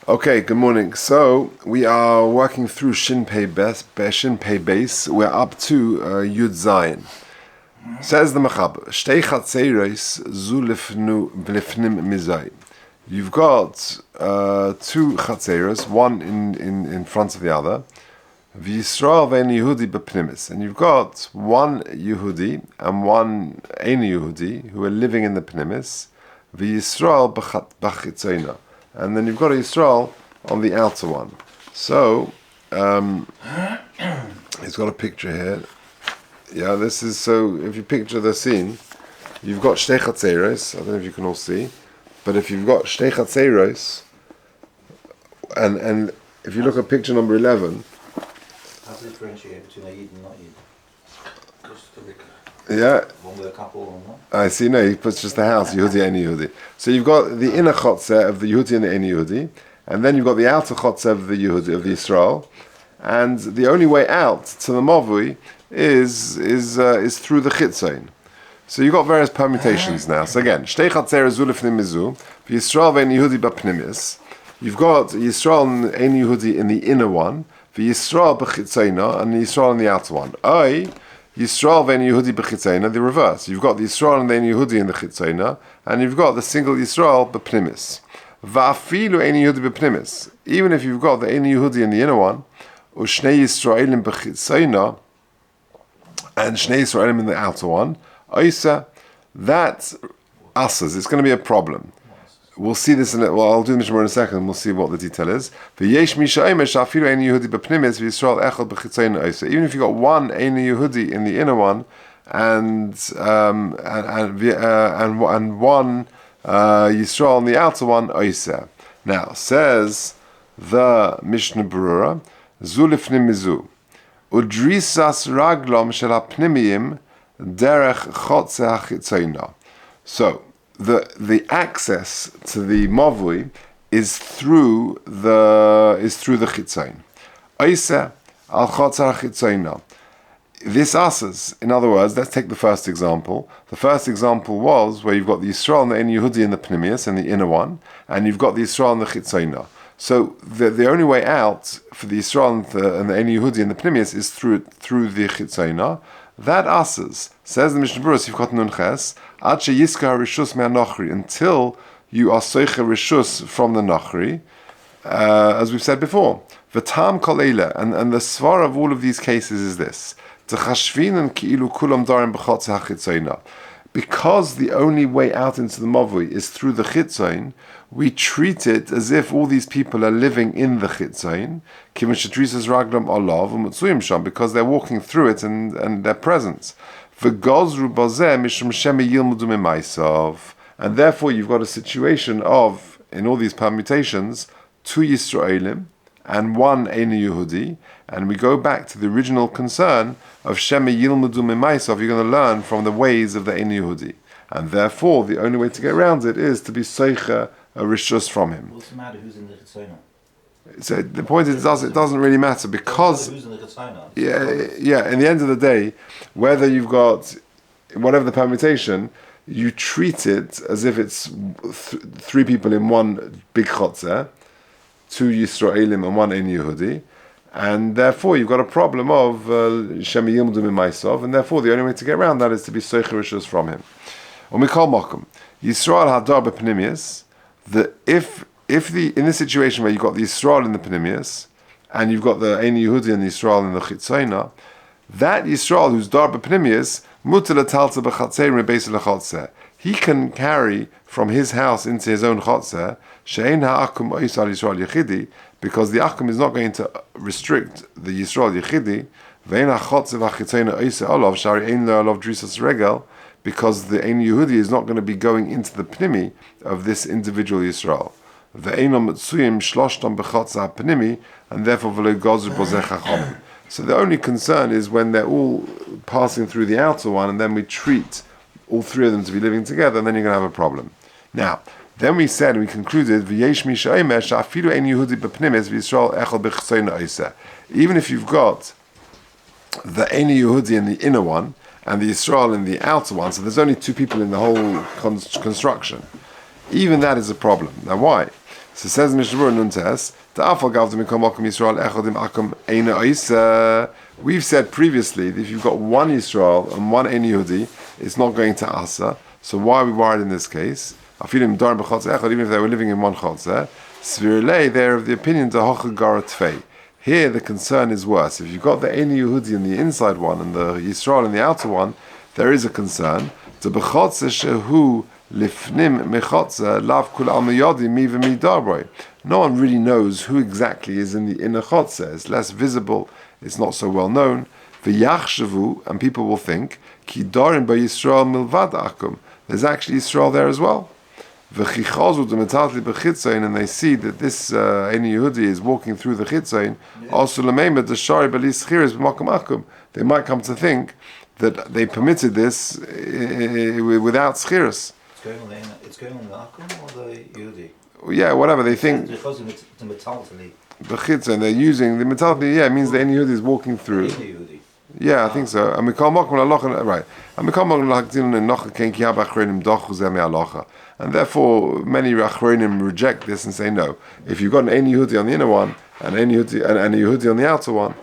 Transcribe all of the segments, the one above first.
Okay, good morning. So we are working through Shin Pei Base. We're up to Yud Zayin. Says the Machab, Shtei Chatzeiros zu lifnim mizay. You've got two Chatzeiros, one in front of the other. V'Yisrael ve'en Yehudi b'pnimis. And you've got one Yehudi and one ein Yehudi who are living in the pnimis. V'Yisrael b'chitzeina. And then you've got a Yisrael on the outer one. So, he's got a picture here. Yeah, this is, so if you picture the scene, you've got Shtei Chatzeiros, I don't know if you can all see, but if you've got Shtei Chatzeiros, and if you look at picture number 11, how to differentiate between a Yid and not Yid? Yeah. One with a couple or not? I see, no, he puts just the house, Yehudi and Yehudi. So you've got the inner chotzer of the Yehudi and the Yehudi, and then you've got the outer chotzer of the Yehudi, of the Yisrael, and the only way out to the Mavui is through the Chitzain. So you've got various permutations now. So again, Shtei Chatzer zu lifnim mizu, Yisrael ve'en Yehudi b'pnimis. You've got Yisrael and ein Yehudi in the inner one, Yisrael b'chitzaina, and Yisrael in the outer one. Yisrael ve'en Yehudi b'chitzaina, the reverse. You've got the Yisrael and the ein Yehudi in the chitzaina, and you've got the single Yisrael b'pnimis. Va'afilu ein Yehudi b'pnimis. Even if you've got the ein Yehudi in the inner one, u'shnei Yisraelim b'chitzaina, and shnei Yisraelim in the outer one, Oisa, that asas, it's going to be a problem. We'll see this I'll do the Mishnah in a second, and we'll see what the detail is. Even if you've got one ein Yehudi in the inner one, and one Yisrael in the outer one, Oisa. Now, says the Mishnah Berurah, Zu lifnim mizu, Udrisas raglom shel hapnimiyim derech chotze hachitzaina. So, the access to the mavui is through the chitzain. Oisa al chotzer hachitzaina. This asas, in other words, let's take the first example. The first example was where you've got the Yisrael and the ein Yehudi in the pnimius, in the inner one, and you've got the Yisrael and the chitzaina. So the only way out for the Yisrael and the ein Yehudi in the pnimius is through the chitzaina. That asas, says the Mishnah Berurah, you've got Nunches, ad sheyiska rishus me'anochri, until you are soiche rishus from the nochri, as we've said before. V'tam kol eila, and the svar of all of these cases is this: t'chashvinen ki'ilu kulam darim b'chotze hachitzaina. Because the only way out into the mavui is through the chitzain, we treat it as if all these people are living in the chitzain, because they're walking through it and their presence. And therefore you've got a situation of, in all these permutations, two Yisraelim and one ein Yehudi, and we go back to the original concern of Shema Yilmudu Mimaisov, you're going to learn from the ways of the ein Yehudi. And therefore, the only way to get around it is to be Seicha, a rishus from him. What's the matter? Who's in the Chitzona? So the point is, it doesn't really matter, because who's in the Chitzona? Yeah. In the end of the day, whether you've got whatever the permutation, you treat it as if it's three people in one big chotzer, two Yisraelim and one ein Yehudi, and therefore you've got a problem of Shem Yilmudu Mimaisov, and therefore the only way to get around that is to be Seicher Rishus from him. Umikol Mokum Yisrael Hadar B'Pnimius. If in this situation where you've got the Yisrael in the Pnimius, and you've got the ein Yehudi and the Yisrael in the Chitzaina, that Yisrael who's Dar B'Pnimius, Mutal Talta B'Chatzeir Mebeis L'Chatzer, he can carry from his house into his own Chatzer, She'ein Ha'akum Ois Al Yisrael Yechidi, because the Akum is not going to restrict the Yisrael Yechidi, Ve'ein HaChatzer V'Chitzaina Ois Olav, Shari Ein Lo Olav Drisas Regel, because the ein Yehudi is not going to be going into the Pnimi of this individual Yisrael. Ve'enom Mitzuyim Shloshtam B'Chatzer HaPnimi, and therefore V'lo Gozer Bozeh Chachomim. So the only concern is when they're all passing through the outer one, and then we treat all three of them to be living together, and then you're going to have a problem. Now, then we concluded, even if you've got the ein Yehudi in the inner one, and the Yisrael in the outer one, so there's only two people in the whole construction, even that is a problem. Now why? So says Mishnah Berurah Nuntes, Ta'afal gavdim mikom makom Yisrael echodim akom eina oisa. We've said previously that if you've got one Yisrael and one Ein Yehudi, it's not going to Asa. So why are we worried in this case? Afilim darim b'chotzer echad, even if they were living in one chotzer. Svirlei, they're of the opinion to hocha gara tfei. Here the concern is worse. If you've got the Ein Yehudi in the inside one and the Yisrael in the outer one, there is a concern. To b'chotzer shehu lifnim mechotzer lav kul al miyodi mi v'mi darboy. No one really knows who exactly is in the inner chotzer. It's less visible. It's not so well known. V'yachshavu, and people will think, ki darim ba Yisrael milvad akum. There's actually Yisrael there as well. V'chichazu d'metatli b'chitzayin, and they see that this Ein Yehudi is walking through the chitzayin. Also l'meima d'shari b'lis chiris b'makom akum. They might come to think that they permitted this without schiris. It's going on the akum or the Yehudi? Yeah, whatever they think. Because of the metaltali. The chitzayin, they're using the metalli. Yeah, it means the Ein Yehudi is walking through. Yeah, I think so. And we call right. And we call and therefore many Achronim reject this and say no. If you've got an Ein Yehudi on the inner one and an Yehudi on the outer one,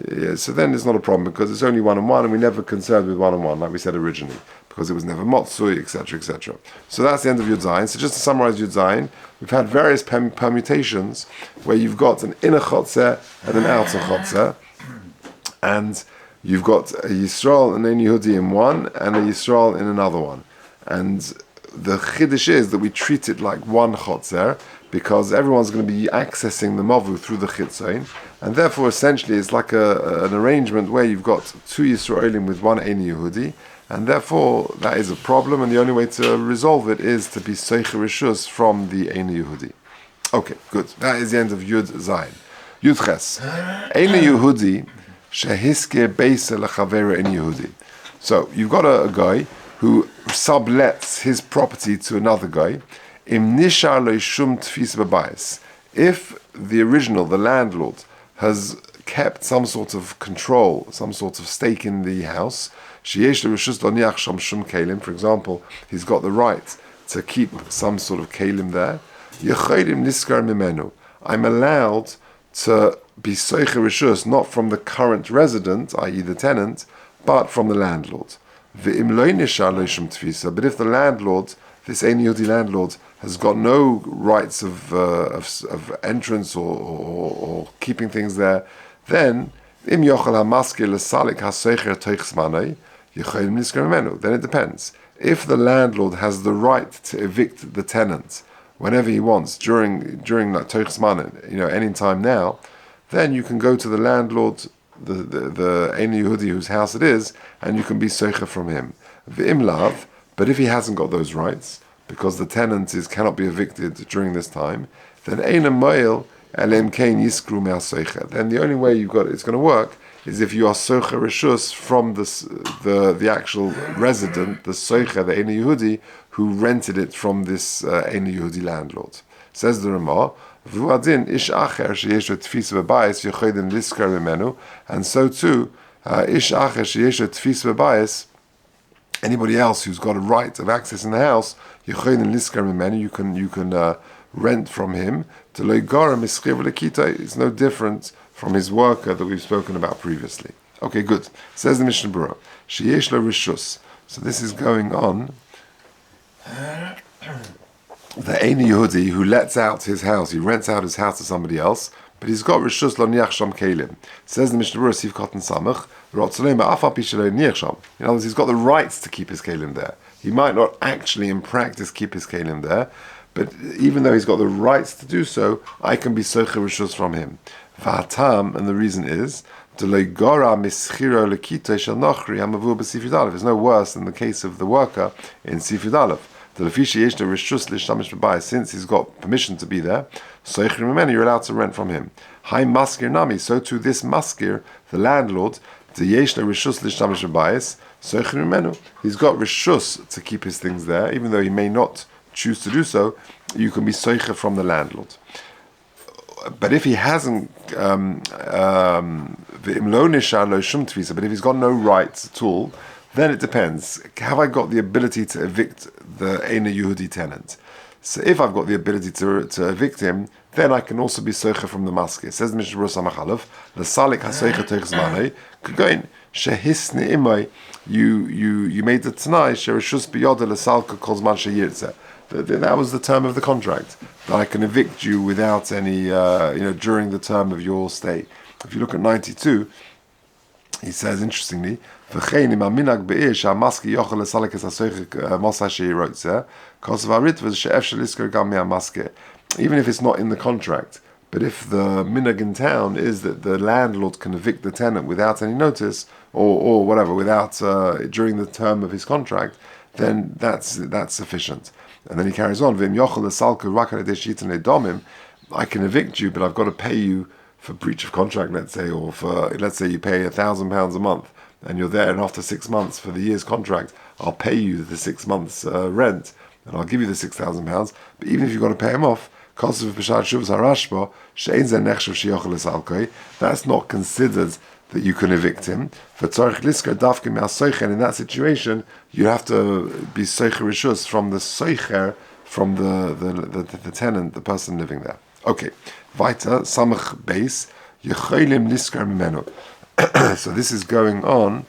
yeah, so then it's not a problem because it's only one and one, and we never concerned with one and one like we said originally because it was never motsui, etc., etc. So that's the end of Yud Zayin. So just to summarize Yud Zayin, we've had various permutations where you've got an inner chotzer and an outer chotzer, and you've got a Yisrael and an Yehudi in one, and a Yisrael in another one. And the chiddush is that we treat it like one chotzer, because everyone's going to be accessing the mavu through the chitzain, and therefore essentially it's like an arrangement where you've got two Yisraelim with one Ein Yehudi, and therefore that is a problem, and the only way to resolve it is to be Seicher Rishus from the Ein Yehudi. Okay, good. That is the end of Yud Zayin. Yud Ches. Ein Yehudi shehiske beisa lechavera Ein Yehudi. So you've got a guy who sublets his property to another guy. Im nishar lo shum tfis b'bayis. If the original, the landlord, has kept some sort of control, some sort of stake in the house, sheyesh l'rishus lo niach sham shum kelim. For example, he's got the right to keep some sort of kelim there. Yechodim niskar mimenu. I'm allowed to be soicher rishus not from the current resident, i.e. the tenant, but from the landlord. V'im lo nishar lo shum tfisa. But if the landlord, this Ein Yehudi landlord, has got no rights of entrance or keeping things there, then im yochel hamaskir lesalik hasoicher toich zmanei yecholim niskar mimenu. Then it depends. If the landlord has the right to evict the tenant whenever he wants during like toich zmanei, any time now, then you can go to the landlord, the Ein Yehudi whose house it is, and you can be soicher from him. V'im lav. But if he hasn't got those rights, because the tenant cannot be evicted during this time, then then the only way it's going to work is if you are soicher rishus from the actual resident, the soicher, the Ein Yehudi, who rented it from this Ein Yehudi landlord. Says the Ramah, and so too, ish acher sheyeshu tfis v'bayis, anybody else who's got a right of access in the house, you can rent from him. It's no different from his worker that we've spoken about previously. Okay, good. Says the Mishnah Berurah, sheyesh lo rishus. So this is going on. The Ein Yehudi who lets out his house, he rents out his house to somebody else, but he's got rishus lo niach sham kelim. Says the Mishnah Berurah, Sif Katan Samach, in other words, he's got the rights to keep his kelim there. He might not actually in practice keep his kelim there, but even though he's got the rights to do so, I can be soicher rishus from him. V'hatam, and the reason is, it's no worse than the case of the worker in Sif Yud Aleph. Since he's got permission to be there, you're allowed to rent from him. Hi maskir nami, so to this maskir, the landlord, he's got rishus to keep his things there, even though he may not choose to do so. You can be soicher from the landlord. But if he hasn't, but if he's got no rights at all, then it depends. Have I got the ability to evict the Ein Yehudi tenant? So if I've got the ability to evict him, then I can also be soicher from the masker. It says the Mishnah Berurah Samachalov, l'salik hasoicher toich zmanei, kugoin shehisni imay. You made the Tanai sherishus biyoda l'salka kol zman sheyirtzeh. That was the term of the contract, that I can evict you without any, during the term of your stay. If you look at 92, he says, interestingly, even if it's not in the contract, but if the minhag in town is that the landlord can evict the tenant without any notice, or whatever, without during the term of his contract, then that's sufficient. And then he carries on, I can evict you, but I've got to pay you for breach of contract, let's say, or let's say you pay £1,000 a month, and you're there, and after 6 months for the year's contract, I'll pay you the 6 months rent, and I'll give you the £6,000. But even if you've got to pay him off, that's not considered that you can evict him. And in that situation, you have to be soicher rishus from the soicher, from the tenant, the person living there. Okay, weiter, samach beis, yecholim liskar mimenu. So this is going on.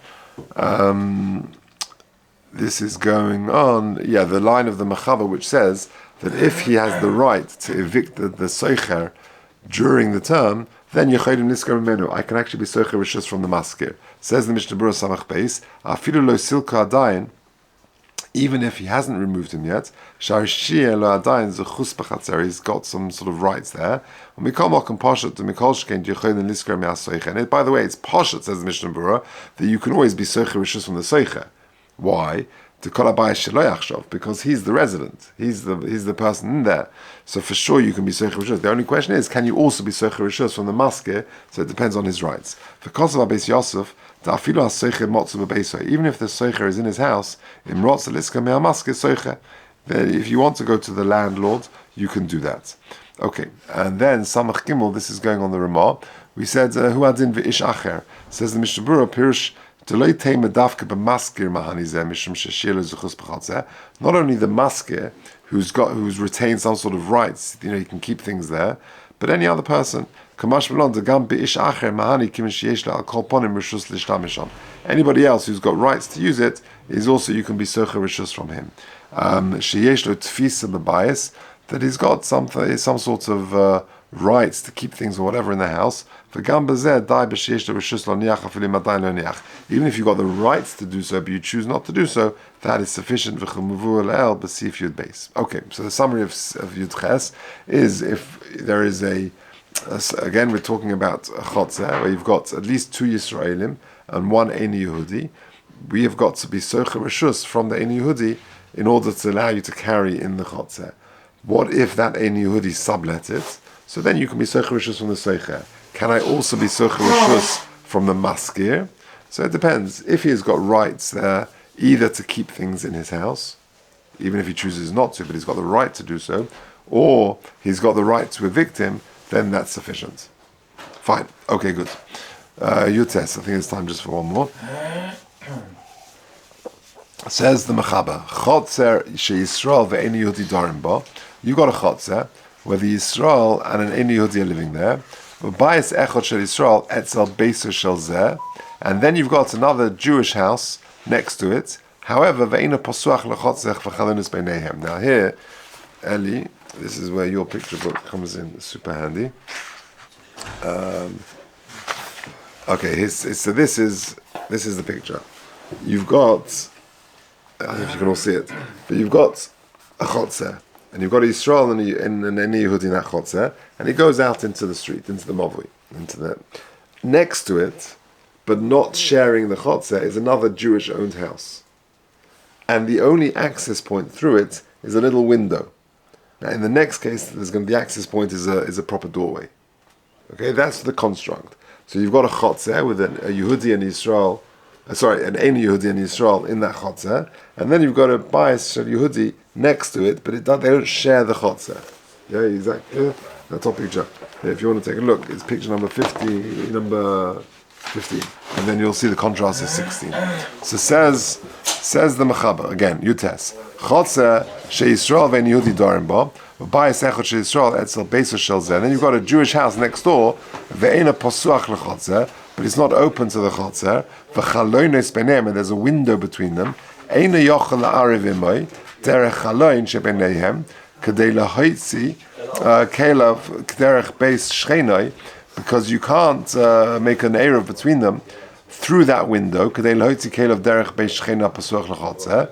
The line of the Machava, which says that if he has the right to evict the soicher during the term, then yecholim liskar mimenu, I can actually be soicher rishus from the maskir. Says the Mishnah Berurah Samach beis, afilu lo silka adayin, even if he hasn't removed him yet, he's got some sort of rights there. And by the way, it's Pashat, says the Mishnah Berurah, that you can always be soicher rishus from the soicher. Why? Because he's the resident, he's the person in there. So for sure you can be soicher rishus. The only question is, can you also be soicher rishus from the masker? So it depends on his rights. For Kosav Beis Yosef, even if the soicher is in his house, then if you want to go to the landlord, you can do that. Okay, and then Samach Gimel, this is going on the Ramah. We said, Hu adin v'ish acher. Says the Mishnah Berurah, Pirush, not only the masker who's retained some sort of rights, he can keep things there, but any other person. Anybody else who's got rights to use it is also, you can be soicher rishus from him. That he's got some sort of rights to keep things or whatever in the house. Even if you've got the rights to do so, but you choose not to do so, that is sufficient. Okay, so the summary of Yud Ches is, if there is again, we're talking about a chotzer where you've got at least 2 Yisraelim and 1 Eini Yehudi. We have got to be soicher rishus from the Eini Yehudi in order to allow you to carry in the chotzer. What if that Eini Yehudi sublet it? So then you can be soicher rishus from the soicher. Can I also be soicher rishus from the maskir? So it depends. If he has got rights there, either to keep things in his house, even if he chooses not to, but he's got the right to do so, or he's got the right to evict him, then that's sufficient. Fine. Okay, good. Yutes, I think it's time just for one more. Says the Mechaba, Chotzer sheYisrael ve'eni Yehudi darim bo. You got a chotzer where the Yisrael and an Eini Yehudi are living there. V'bayis echot shel Yisrael etzel beiso shel zeh. And then you've got another Jewish house next to it. However, ve'ena posuach lechotzech v'chalonus beinehem. Now here, Eli, this is where your picture book comes in super handy. Okay, so this is the picture. You've got, I don't know if you can all see it, but you've got a chotzer, and you've got Yisrael and an Eini Yehudi in that chotzer, and it goes out into the street, into the Mavui, into the next to it, but not sharing the chotzer, is another Jewish-owned house, and the only access point through it is a little window. Now, in the next case, the access point is a proper doorway. Okay, that's the construct. So you've got a chotzer with a Yehudi and Yisrael, an Eini Yehudi and Yisrael in that chotzer, and then you've got a bias shel Yehudi next to it, but they don't share the chotzer. Yeah, exactly. That's our picture. If you want to take a look, it's picture number 50, number 15. And then you'll see the contrast is 16. So says the Mechaber, again, Yutes. Chotzer sheYisrael ve'en Yehudi dorim bo, v'bayis echad sheYisrael etzel beiso shel zeh. Then you've got a Jewish house next door, ve'ena posuach lechotzer, but it's not open to the chotzer, v'chaloines b'neim, and there's a window between them, eina yochel la'ariv imoy, derech chaloin shebeneihem, kadei lahoitzi, kelav derech beis shchenoi, because you can't make an eruv between them through that window. Kadei lahoitzi kelav derech beis shchenoi posuach lechotzer.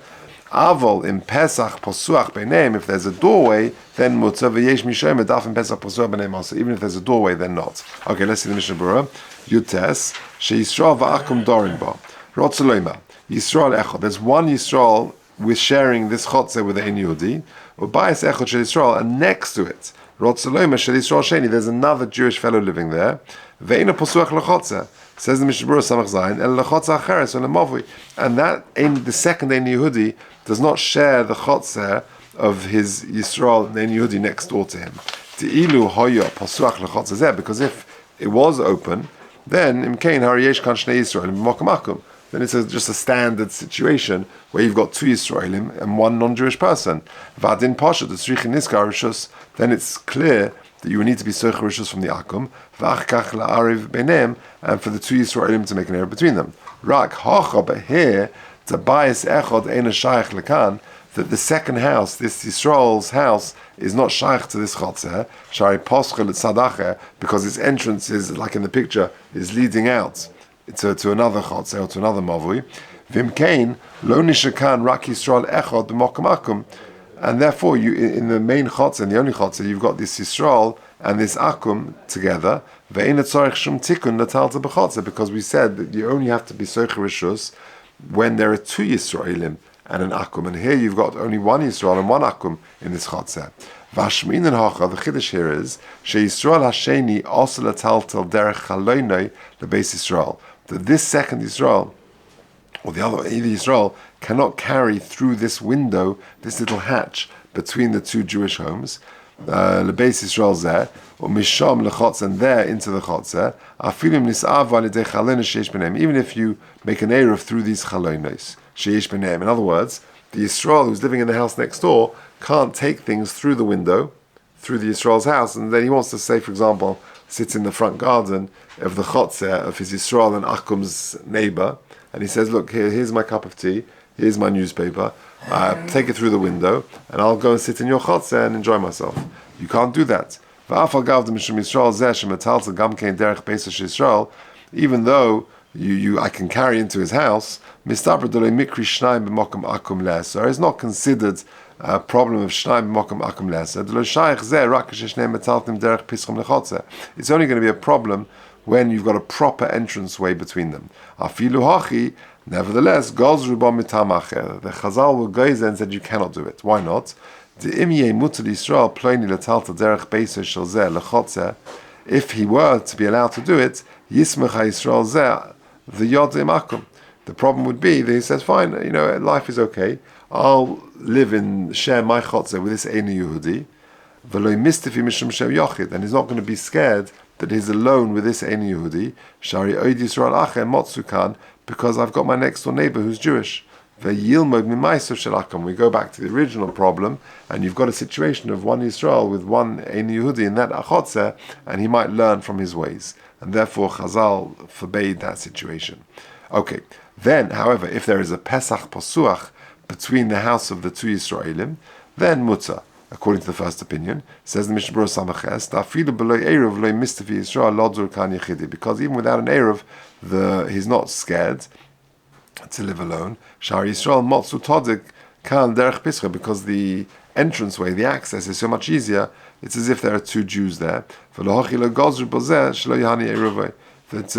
Avol in Pesach posuach b'neim. If there's a doorway, then mutzah v'yesh mishayim edaf in Pesach posuach b'neim also. Even if there's a doorway, then not. Okay, let's see the Mishnah Berurah. Yutes sheYisrael va'akum dorim ba. Rotzeloima Yisrael echad. There's one Yisrael with sharing this chotzer with the Ein Yehudi. Ubayis echad shel Yisrael, and next to it, Rotzeloima shel Yisrael sheni. There's another Jewish fellow living there. Ve'ena posuach lechotzer. Says the Mishnah Berurah Samach Zayin, El lechotzer acheres or lemavui, and that the second Ein Yehudi does not share the chotzer of his Yisrael Ein Yehudi next door to him. Te'ilu hoya posuach lechotzer zeh, because if it was open, then imkein hariyesh kan shnei Yisrael b'makom akum. Then it's just a standard situation where you've got two Yisraelim and one non-Jewish person. Vadin pasha the tzrichin niskar rishus. Then it's clear that you would need to be socher rishus from the akum, v'achkach la'ariv b'neim, and for the two Yisraelim to make an error between them. Rak hacha, but here the bias echod eina shaykh lekan, that the second house, this Yisrael's house, is not shaykh to this chotzer, shari poschel tzadacher, because its entrance is, like in the picture, is leading out to another chotzer or to another mavui. Vimkein lo nishakan rak Yisrael echod b'mokum akum. And therefore, you in the main chotzer, and the only chotzer, you've got this Yisrael and this akum together. Because we said that you only have to be socher rishus when there are two Yisraelim and an akum. And here you've got only one Yisrael and one akum in this chotzer. Vashmin and hacha, the chiddush here is, sheYisrael hasheni also lataltel derech chaloinoi lebeis Yisrael. That this second Yisrael, or the other, either Yisrael, cannot carry through this window, this little hatch between the two Jewish homes, lebeis Yisrael zeh, or misham lechotz, and there into the chotzer, afilim nisav alidei chalonos sheish b'neim, even if you make an eruv through these chalonos sheish b'neim. In other words, the Yisrael who's living in the house next door can't take things through the window, through the Yisrael's house, and then he wants to say, for example, sits in the front garden of the chotzer of his Yisrael and Akum's neighbor, and he says, look, here's my cup of tea, here's my newspaper, take it through the window, and I'll go and sit in your chotzer and enjoy myself. You can't do that. Even though I can carry into his house, it's not considered a problem of shnayim b'mokum akum leser. It's only going to be a problem when you've got a proper entranceway between them. Nevertheless, the Chazal will go and said you cannot do it. Why not? If he were to be allowed to do it, the problem would be that he says, fine, life is okay. I'll share my chotzer with this Ein Yehudi, and he's not going to be scared that he's alone with this Ein Yehudi, because I've got my next door neighbor who's Jewish. We go back to the original problem, and you've got a situation of one Yisrael with one Ein Yehudi in that chotzer, and he might learn from his ways, and therefore Chazal forbade that situation. Okay, then, however, if there is a Pesach Posuach between the house of the two Yisraelim, then mutzah, according to the first opinion, says the Mishnah Berurah Samaches, because even without an Eruv, he's not scared to live alone. Shar Yisrael motzu todik kan derech pischa, because the entranceway, the access is so much easier. It's as if there are two Jews there. That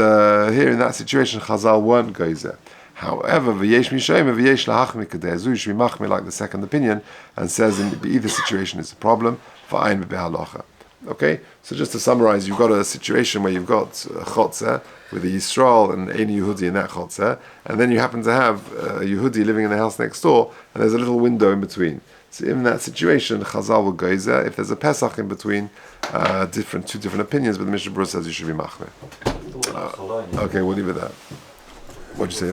here in that situation, Chazal weren't gozer. However, v'yesh mishayim v'yesh lahachmik kadezu, you should be machmir like the second opinion, and says in either situation it's a problem. V'ayin b'halacha. Okay, so just to summarize, you've got a situation where you've got a chotzer with a Yisrael and Ein Yehudi in that chotzer, and then you happen to have a Yehudi living in the house next door, and there's a little window in between. So in that situation, Chazal will gozer. If there's a Pesach in between, two different opinions, but the Mishnah Berurah says you should be machmir. It's not Chaloin. Okay, we'll leave it there. What'd you say?